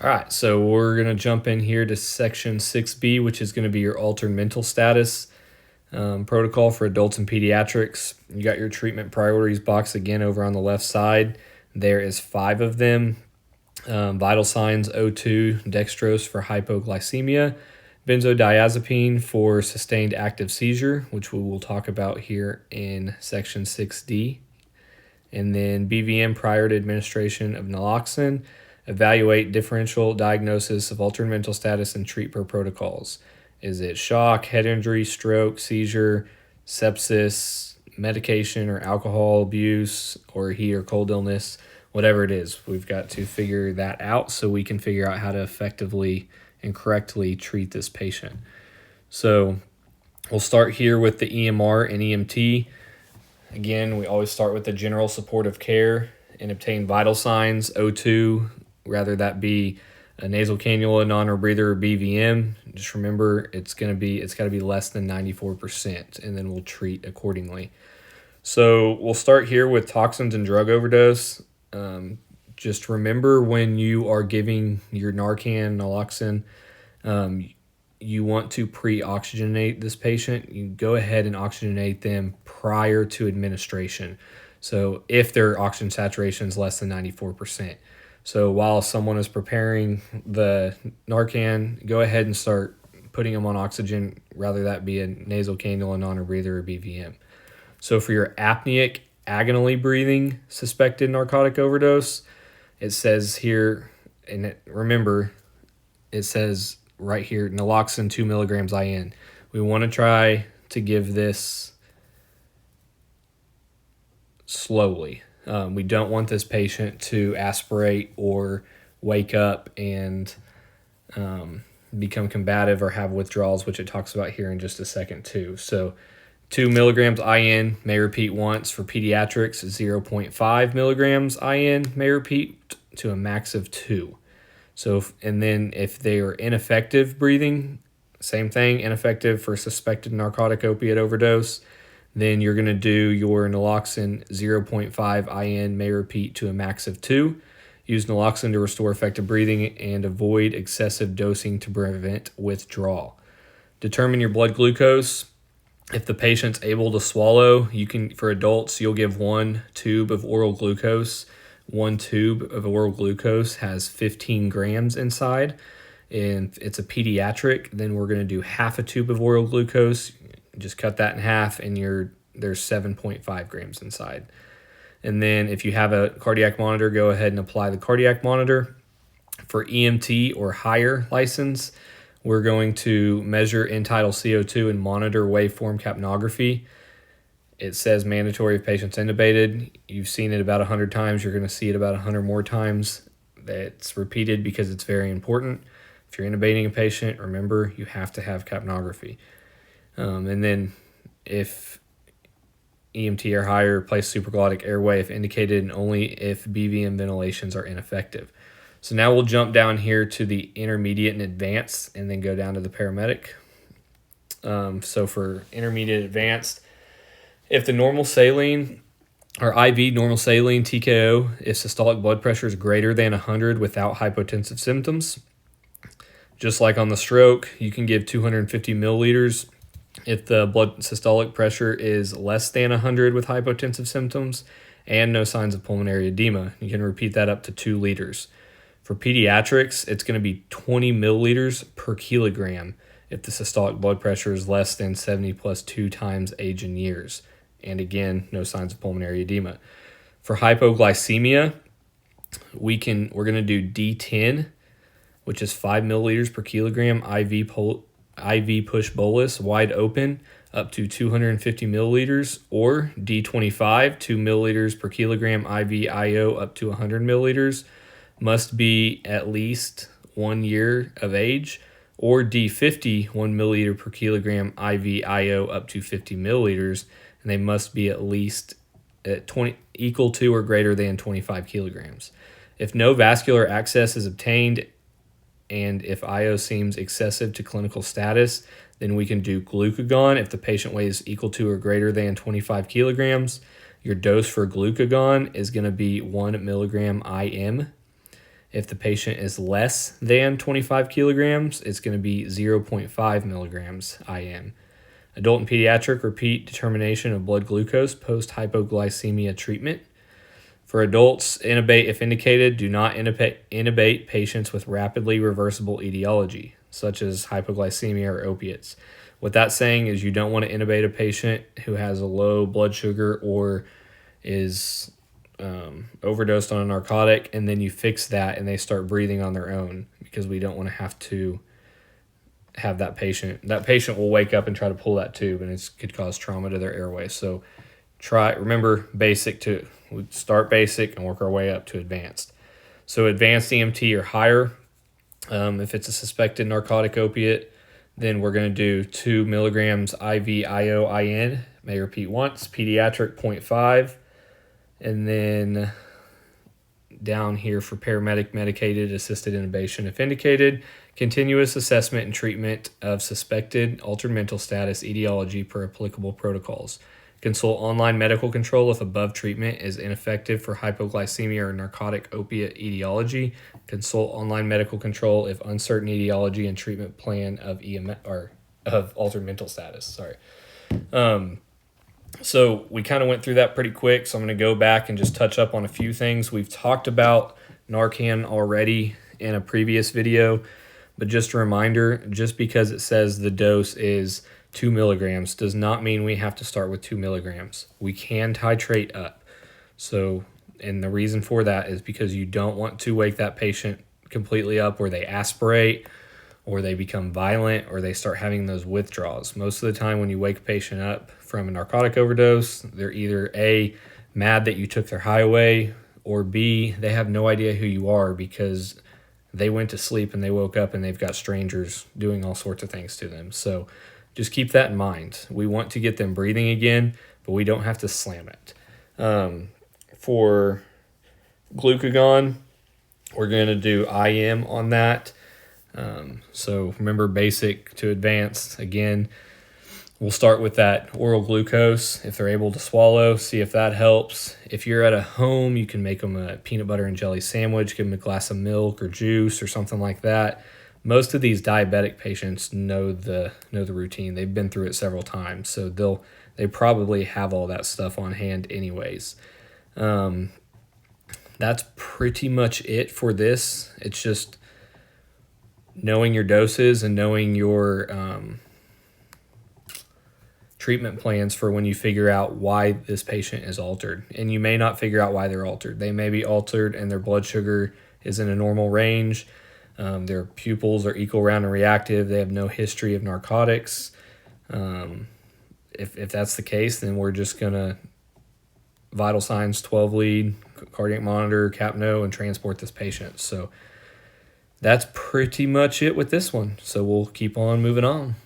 All right, so we're going to jump in here to section 6B, which is going to be your altered mental status protocol for adults and pediatrics. You got your treatment priorities box again over on the left side. There is 5 of them. Vital signs O2, dextrose for hypoglycemia, benzodiazepine for sustained active seizure, which we will talk about here in section 6D. And then BVM prior to administration of naloxone. Evaluate differential diagnosis of altered mental status and treat per protocols. Is it shock, head injury, stroke, seizure, sepsis, medication or alcohol abuse, or heat or cold illness? Whatever it is, we've got to figure that out so we can figure out how to effectively and correctly treat this patient. So we'll start here with the EMR and EMT. Again, we always start with the general supportive care and obtain vital signs, O2, rather that be a nasal cannula, non-rebreather, or BVM. Just remember it's got to be less than 94%, and then we'll treat accordingly. So we'll start here with toxins and drug overdose. Just remember when you are giving your Narcan, naloxone, you want to pre-oxygenate this patient. You go ahead and oxygenate them prior to administration. So if their oxygen saturation is less than 94%. So while someone is preparing the Narcan, go ahead and start putting them on oxygen, rather that be a nasal cannula, non-rebreather, or BVM. So for your apneic, agonally breathing suspected narcotic overdose, it says here, and remember, it says right here, naloxone 2 milligrams IN. We want to try to give this slowly. We don't want this patient to aspirate or wake up and become combative or have withdrawals, which it talks about here in just a second too. So 2 milligrams IN may repeat once. For pediatrics, 0.5 milligrams IN may repeat to a max of 2. So, and then if they are ineffective breathing, same thing, ineffective for suspected narcotic opiate overdose, then you're going to do your naloxone 0.5 IN may repeat to a max of 2. Use naloxone to restore effective breathing and avoid excessive dosing to prevent withdrawal. Determine your blood glucose. If the patient's able to swallow, you can, for adults, you'll give 1 tube of oral glucose. 1 tube of oral glucose has 15 grams inside. And if it's a pediatric, then we're going to do half a tube of oral glucose. Just cut that in half, and there's 7.5 grams inside. And then if you have a cardiac monitor, go ahead and apply the cardiac monitor. For EMT or higher license, we're going to measure end-tidal CO2 and monitor waveform capnography. It says mandatory if patient's intubated. You've seen it about 100 times. You're going to see it about 100 more times. That's repeated because it's very important. If you're intubating a patient, remember you have to have capnography. And then if EMT or higher, place supraglottic airway if indicated, and only if BVM ventilations are ineffective. So now we'll jump down here to the intermediate and advanced, and then go down to the paramedic. So for intermediate advanced, if the normal saline or IV normal saline TKO, if systolic blood pressure is greater than 100 without hypotensive symptoms, just like on the stroke, you can give 250 milliliters. If the blood systolic pressure is less than 100 with hypotensive symptoms and no signs of pulmonary edema, you can repeat that up to 2 liters. For pediatrics, it's going to be 20 milliliters per kilogram if the systolic blood pressure is less than 70 plus 2 times age in years. And again, no signs of pulmonary edema. For hypoglycemia, we're going to do D10, which is 5 milliliters per kilogram IV push bolus wide open up to 250 milliliters, or D25, 2 milliliters per kilogram IV IO up to 100 milliliters, must be at least 1 year of age, or D50, 1 milliliter per kilogram IV IO up to 50 milliliters, and they must be at least equal to or greater than 25 kilograms. If no vascular access is obtained, and if IO seems excessive to clinical status, then we can do glucagon if the patient weighs equal to or greater than 25 kilograms. Your dose for glucagon is going to be 1 milligram IM. If the patient is less than 25 kilograms, it's going to be 0.5 milligrams IM. Adult and pediatric repeat determination of blood glucose post-hypoglycemia treatment. For adults, intubate if indicated. Do not intubate patients with rapidly reversible etiology, such as hypoglycemia or opiates. What that's saying is you don't want to intubate a patient who has a low blood sugar or is overdosed on a narcotic, and then you fix that and they start breathing on their own, because we don't want to have that patient. That patient will wake up and try to pull that tube, and it could cause trauma to their airway. So remember we start basic and work our way up to advanced. So advanced EMT or higher, if it's a suspected narcotic opiate, then we're going to do 2 milligrams IV IO-IN. May repeat once. Pediatric 0.5. And then down here for paramedic medicated assisted intubation if indicated. Continuous assessment and treatment of suspected altered mental status etiology per applicable protocols. Consult online medical control if above treatment is ineffective for hypoglycemia or narcotic opiate etiology. Consult online medical control if uncertain etiology and treatment plan of of altered mental status. Sorry. So we kind of went through that pretty quick, so I'm going to go back and just touch up on a few things. We've talked about Narcan already in a previous video, but just a reminder, just because it says the dose is 2 milligrams does not mean we have to start with 2 milligrams. We can titrate up. So, and the reason for that is because you don't want to wake that patient completely up where they aspirate or they become violent or they start having those withdrawals. Most of the time when you wake a patient up from a narcotic overdose, they're either A, mad that you took their high away, or B, they have no idea who you are because they went to sleep and they woke up and they've got strangers doing all sorts of things to them. So just keep that in mind. We want to get them breathing again, but we don't have to slam it. For glucagon, we're going to do IM on that. So remember, basic to advanced. Again, we'll start with that oral glucose. If they're able to swallow, see if that helps. If you're at a home, you can make them a peanut butter and jelly sandwich, give them a glass of milk or juice or something like that. Most of these diabetic patients know the routine. They've been through it several times, so they probably have all that stuff on hand anyways. That's pretty much it for this. It's just knowing your doses and knowing your treatment plans for when you figure out why this patient is altered. And you may not figure out why they're altered. They may be altered and their blood sugar is in a normal range. Their pupils are equal, round, and reactive. They have no history of narcotics. If that's the case, then we're just going to vital signs, 12 lead, cardiac monitor, capno, and transport this patient. So that's pretty much it with this one. So we'll keep on moving on.